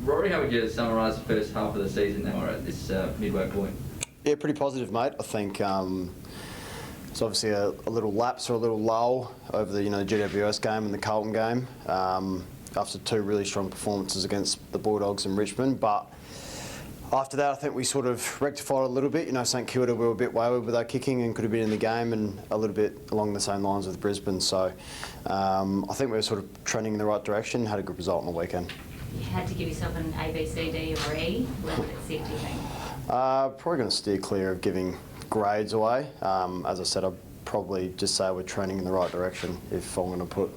Rory, how would you summarise the first half of the season now we're at this midway point? Yeah, pretty positive, mate. I think it's obviously a little lapse or a little lull over the GWS game and the Carlton game after two really strong performances against the Bulldogs and Richmond. But after that, I think we sort of rectified a little bit. St Kilda, we were a bit wayward with our kicking and could have been in the game, and a little bit along the same lines with Brisbane. So I think we were sort of trending in the right direction. Had a good result on the weekend. You had to give yourself an A, B, C, D or E. Where would it sit, do you think? Probably going to steer clear of giving grades away. As I said, I'd probably just say we're trending in the right direction if I'm going to put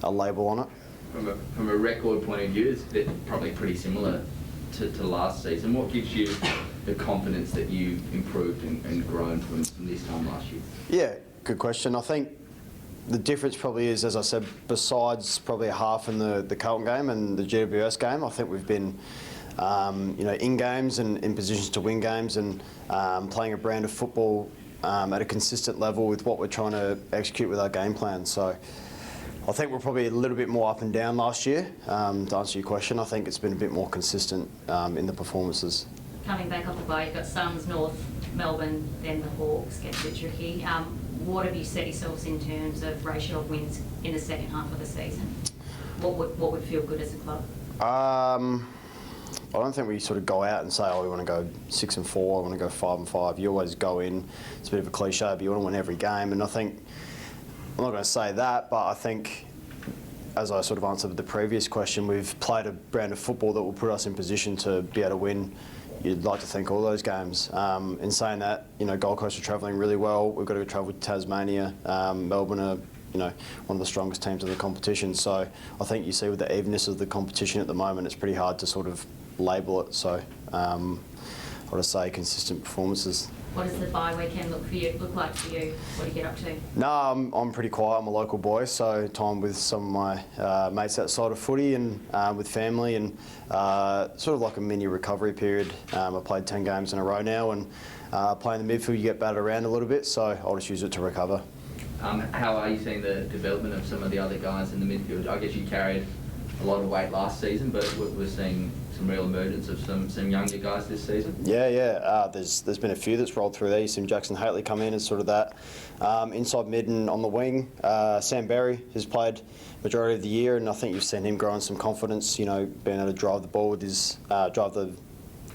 a label on it. From a record point of view, it's probably pretty similar to last season. What gives you the confidence that you've improved and grown from this time last year? Yeah, good question. I think the difference probably is, as I said, besides probably a half in the Carlton game and the GWS game, I think we've been in games and in positions to win games and playing a brand of football at a consistent level with what we're trying to execute with our game plan. So I think we're probably a little bit more up and down last year. To answer your question, I think it's been a bit more consistent in the performances. Coming back off the bye, you've got Suns, North, Melbourne, then the Hawks. Gets a bit tricky. What have you set yourselves in terms of ratio of wins in the second half of the season? What would feel good as a club? I don't think we sort of go out and say, we want to go 6-4, I want to go 5-5. You always go in, it's a bit of a cliche, but you want to win every game. And I think, I'm not going to say that, but I think, as I sort of answered the previous question, we've played a brand of football that will put us in position to be able to win. You'd like to think all those games. In saying that, Gold Coast are travelling really well. We've got to travel to Tasmania. Melbourne are, one of the strongest teams in the competition. So I think you see with the evenness of the competition at the moment, it's pretty hard to sort of label it. So I would say consistent performances. What does the bye weekend look like for you? What do you get up to? No, I'm pretty quiet. I'm a local boy, so time with some of my mates outside of footy and with family, and sort of like a mini recovery period. I played 10 games in a row now, and playing the midfield, you get battered around a little bit, so I'll just use it to recover. How are you seeing the development of some of the other guys in the midfield? I guess you carried a lot of weight last season, but we're seeing some real emergence of some younger guys this season. Yeah. There's been a few that's rolled through there. You've seen Jackson Haitley come in as sort of that inside mid and on the wing. Sam Berry has played majority of the year, and I think you've seen him growing some confidence. Being able to drive the ball with his drive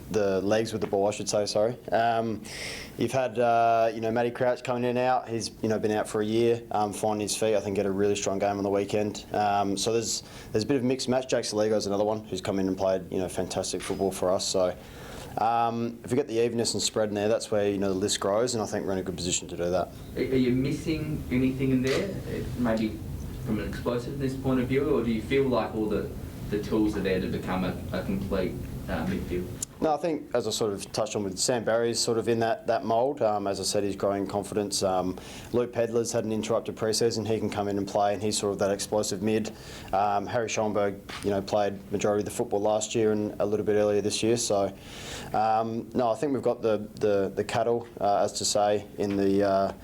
the legs with the ball, I should say. Sorry. You've had Matty Crouch coming in and out. He's been out for a year, finding his feet. I think had a really strong game on the weekend. So there's a bit of a mixed match. Jake Saligo's another one who's come in and played fantastic football for us. So if we get the evenness and spread in there, that's where the list grows, and I think we're in a good position to do that. Are you missing anything in there? Maybe from an explosiveness point of view, or do you feel like all the tools are there to become a complete midfield? No, I think, as I sort of touched on with Sam Barry's sort of in that mould. As I said, he's growing confidence. Luke Pedler's had an interrupted pre-season. He can come in and play, and he's sort of that explosive mid. Harry Schoenberg, played majority of the football last year and a little bit earlier this year. So, no, I think we've got the cattle, as to say, in the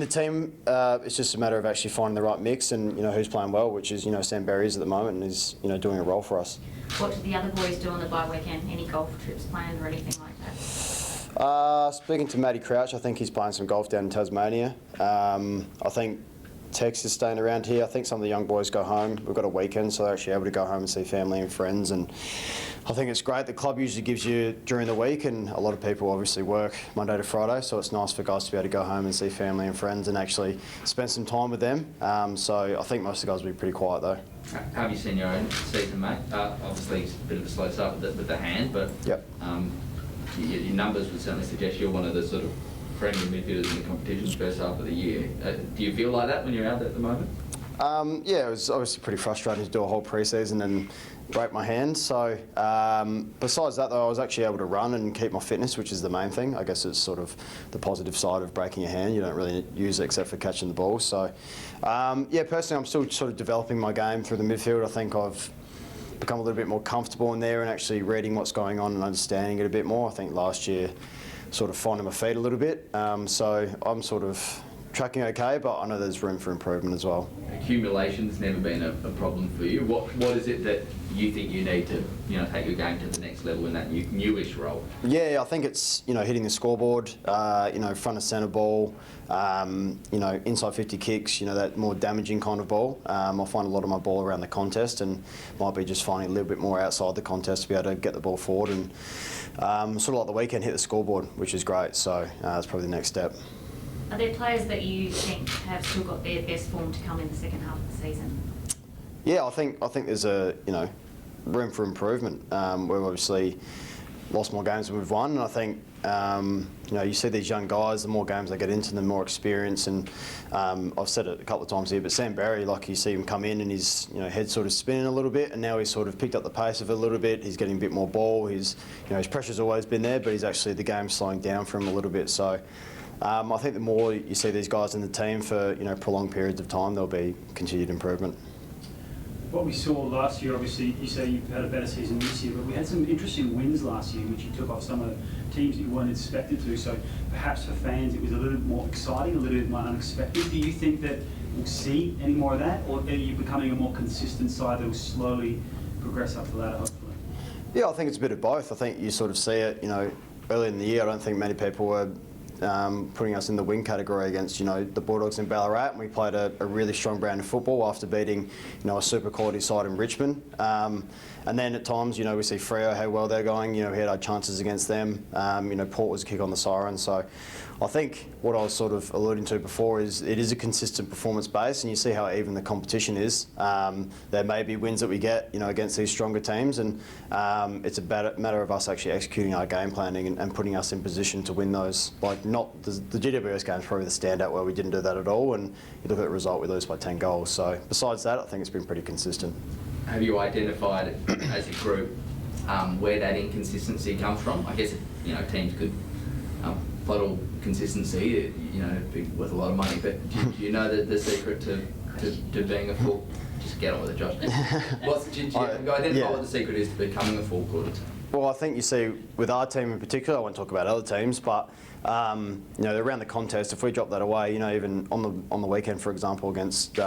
team. It's just a matter of actually finding the right mix and who's playing well, which is Sam Berry is at the moment, and is doing a role for us. What did the other boys do on the bye weekend? Any golf trips planned or anything like that? Speaking to Matty Crouch, I think he's playing some golf down in Tasmania. I think Tex is staying around here. I think some of the young boys go home. We've got a weekend, so they're actually able to go home and see family and friends. And I think it's great. The club usually gives you during the week, and a lot of people obviously work Monday to Friday, so it's nice for guys to be able to go home and see family and friends and actually spend some time with them. So I think most of the guys will be pretty quiet though. How have you seen your own season, mate? Obviously, it's a bit of a slow start with the hand, but yep. Your numbers would certainly suggest you're one of the sort of premier midfielders in the competition first half of the year. Do you feel like that when you're out there at the moment? Yeah, it was obviously pretty frustrating to do a whole pre-season and break my hand. So besides that, though, I was actually able to run and keep my fitness, which is the main thing. I guess it's sort of the positive side of breaking your hand. You don't really use it except for catching the ball. So yeah, personally, I'm still sort of developing my game through the midfield. I think I've become a little bit more comfortable in there and actually reading what's going on and understanding it a bit more. I think last year sort of finding my feet a little bit. So I'm sort of tracking okay, but I know there's room for improvement as well. Accumulation's never been a problem for you. What is it that you think you need to take your game to the next level in that newish role? Yeah, I think it's hitting the scoreboard, front of centre ball, inside 50 kicks, that more damaging kind of ball. I find a lot of my ball around the contest, and might be just finding a little bit more outside the contest to be able to get the ball forward and sort of like the weekend hit the scoreboard, which is great. So that's probably the next step. Are there players that you think have still got their best form to come in the second half of the season? Yeah, I think there's a room for improvement. We've obviously lost more games than we've won, and I think you see these young guys. The more games they get into, the more experience. And I've said it a couple of times here, but Sam Berry, like you see him come in and his head sort of spinning a little bit, and now he's sort of picked up the pace of it a little bit. He's getting a bit more ball. His pressure's always been there, but the game's slowing down for him a little bit. So. I think the more you see these guys in the team for prolonged periods of time, there'll be continued improvement. What we saw last year, obviously, you say you've had a better season this year, but we had some interesting wins last year, which you took off some of the teams that you weren't expected to. So perhaps for fans, it was a little bit more exciting, a little bit more unexpected. Do you think that we'll see any more of that, or are you becoming a more consistent side that will slowly progress up the ladder, hopefully? Yeah, I think it's a bit of both. I think you sort of see it, early in the year. I don't think many people were putting us in the win category against the Bulldogs in Ballarat, and we played a really strong brand of football after beating a super quality side in Richmond. And then at times we see Freo, how well they're going. We had our chances against them. Port was a kick on the siren. So I think what I was sort of alluding to before is it is a consistent performance base, and you see how even the competition is. There may be wins that we get against these stronger teams, and it's a matter of us actually executing our game planning and putting us in position to win those. Like not the GWS game is probably the standout where we didn't do that at all, and you look at the result, we lose by 10 goals. So besides that, I think it's been pretty consistent. Have you identified as a group where that inconsistency comes from? I guess teams could bottle consistency, be worth a lot of money. But do you know the secret to being a full? Just get on with it, Josh. Do you identify what the secret is to becoming a full quarter team? Well, I think you see with our team in particular, I won't talk about other teams, but around the contest, if we drop that away, even on the weekend, for example, against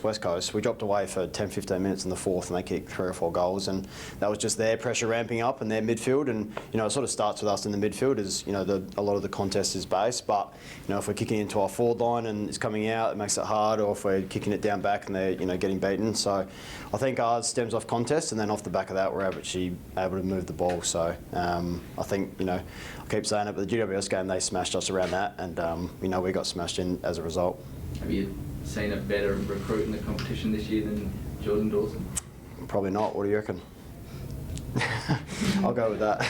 West Coast, we dropped away for 10-15 minutes in the fourth, and they kicked 3 or 4 goals, and that was just their pressure ramping up and their midfield. And it sort of starts with us in the midfield, as a lot of the contest is based. But if we're kicking into our forward line and it's coming out, it makes it hard. Or if we're kicking it down back and they're getting beaten. So I think ours stems off contest, and then off the back of that, we're actually able to move the ball. So I think I keep saying it, but the GWS game, they smashed us around that, and we got smashed in as a result. Have you seen a better recruit in the competition this year than Jordan Dawson? Probably not. What do you reckon? I'll go with that.